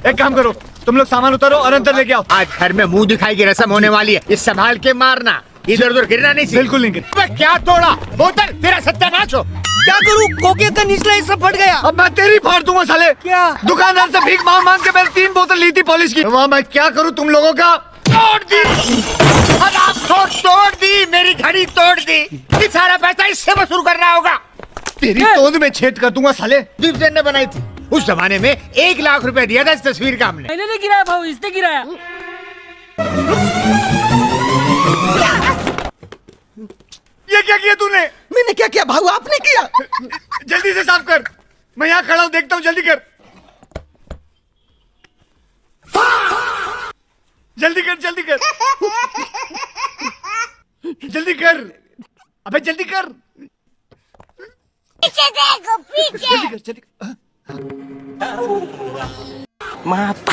एक काम करो, तुम लोग सामान उतारो और अंदर लेके आओ। आज घर में मुंह दिखाई की रस्म होने वाली है, ये संभाल के मारना, इधर उधर गिरना नहीं चाहिए। बिल्कुल नहीं गिर। अबे क्या तोड़ा बोतल, तेरा सत्यानाश हो। क्या करूँ, कोके का निचला हिस्सा फट गया। अब मैं तेरी फाड़ दूंगा साले। क्या? दुकानदार से भीख मांग मांग के मैंने 3 बोतल ली थी पॉलिश की। वहाँ मैं क्या करूँ तुम लोगों का? तोड़ दी, तोड़ दी, मेरी घड़ी तोड़ दी। ये सारा पैसा इससे वसूल करना होगा। तेरी तोंद में छेद कर दूंगा साले। दीपसेन ने बनाई थी, उस जमाने में 1 लाख रुपए दिया था इस तस्वीर का हमने। मैंने नहीं गिराया भाऊ, इसने गिराया। ये क्या किया तूने? मैंने क्या किया भाऊ, आपने किया। जल्दी से साफ कर, मैं यहाँ खड़ा हूँ, देखता हूँ, जल्दी कर। जल्दी कर, जल्दी कर, जल्दी कर, अबे जल्दी कर। पीछे देखो, पीछे। जल्दी कर, जल्दी कर। माता